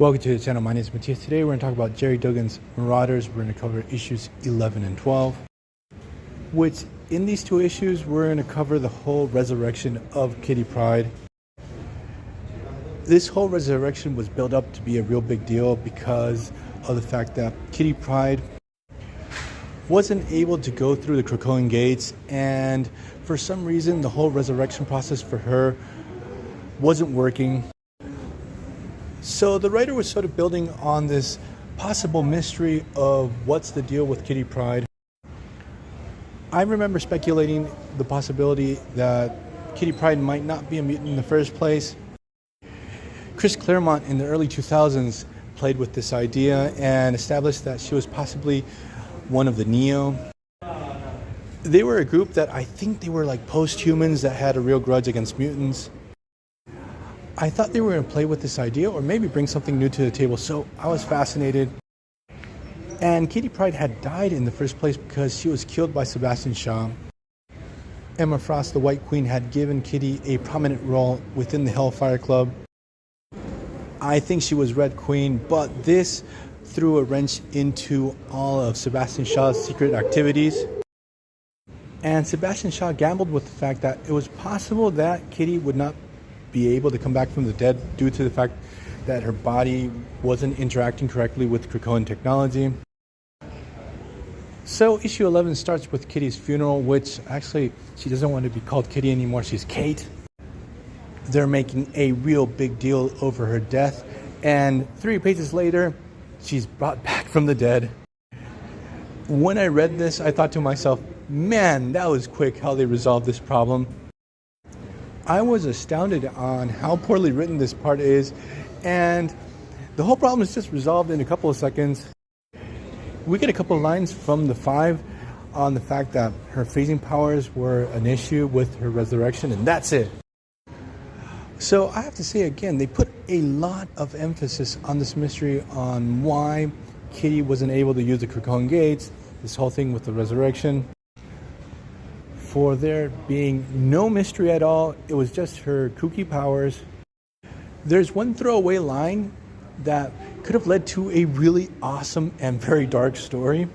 Welcome to the channel. My name is Matthias. Today we're going to talk about Gerry Duggan's Marauders. We're going to cover issues 11 and 12, which in these two issues we're going to cover the whole resurrection of Kitty Pryde. This whole resurrection was built up to be a real big deal because of the fact that Kitty Pryde wasn't able to go through the Krakoan gates, and for some reason the whole resurrection process for her wasn't working. So the writer was sort of building on this possible mystery of what's the deal with Kitty Pryde. I remember speculating the possibility that Kitty Pryde might not be a mutant in the first place. Chris Claremont in the early 2000s played with this idea and established that she was possibly one of the Neo. They were a group that I think they were like post-humans that had a real grudge against mutants. I thought they were going to play with this idea or maybe bring something new to the table, so I was fascinated. And Kitty Pryde had died in the first place because she was killed by Sebastian Shaw. Emma Frost, the White Queen, had given Kitty a prominent role within the Hellfire Club. I think she was Red Queen, but this threw a wrench into all of Sebastian Shaw's secret activities. And Sebastian Shaw gambled with the fact that it was possible that Kitty would not be able to come back from the dead due to the fact that her body wasn't interacting correctly with Krakoan technology. So issue 11 starts with Kitty's funeral, which actually she doesn't want to be called Kitty anymore, she's Kate. They're making a real big deal over her death, and 3 pages later she's brought back from the dead. When I read this, I thought to myself, man, that was quick how they resolved this problem. I was astounded on how poorly written this part is, and the whole problem is just resolved in a couple of seconds. We get a couple of lines from the 5 on the fact that her phasing powers were an issue with her resurrection, and that's it. So I have to say again, they put a lot of emphasis on this mystery on why Kitty wasn't able to use the Krakoan gates, this whole thing with the resurrection. For there being no mystery at all, it was just her kooky powers. There's one throwaway line that could have led to a really awesome and very dark story.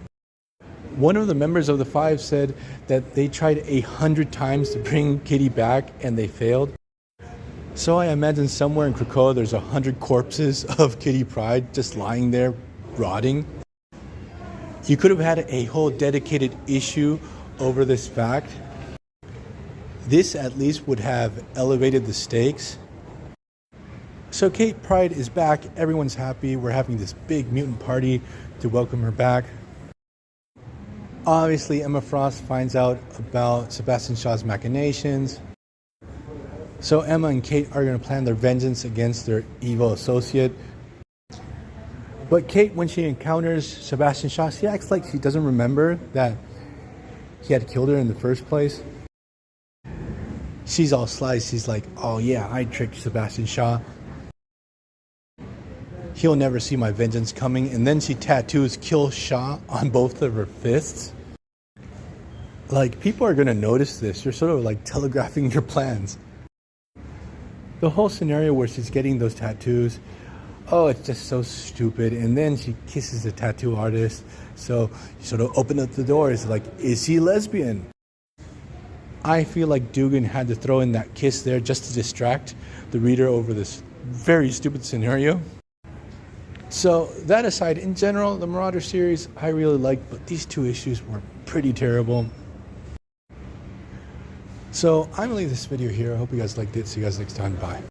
One of the members of the 5 said that they tried 100 times to bring Kitty back and they failed. So I imagine somewhere in Krakoa there's 100 corpses of Kitty Pryde just lying there rotting. You could have had a whole dedicated issue over this fact. This at least would have elevated the stakes. So Kate Pryde is back, everyone's happy, we're having this big mutant party to welcome her back. Obviously Emma Frost finds out about Sebastian Shaw's machinations. So Emma and Kate are going to plan their vengeance against their evil associate. But Kate, when she encounters Sebastian Shaw, she acts like she doesn't remember that he had killed her in the first place. She's all sly. She's like, oh yeah, I tricked Sebastian Shaw. He'll never see my vengeance coming. And then she tattoos Kill Shaw on both of her fists. Like, people are going to notice this. You're sort of like telegraphing your plans. The whole scenario where she's getting those tattoos, oh, it's just so stupid. And then she kisses the tattoo artist. So you sort of open up the door. It's like, is he lesbian? I feel like Duggan had to throw in that kiss there just to distract the reader over this very stupid scenario. So that aside, in general, the Marauder series I really liked, but these 2 issues were pretty terrible. So I'm going to leave this video here. I hope you guys liked it. See you guys next time. Bye.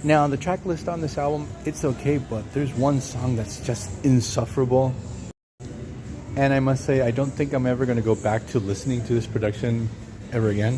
Now, the track list on this album, it's okay, but there's one song that's just insufferable. And I must say, I don't think I'm ever going to go back to listening to this production ever again.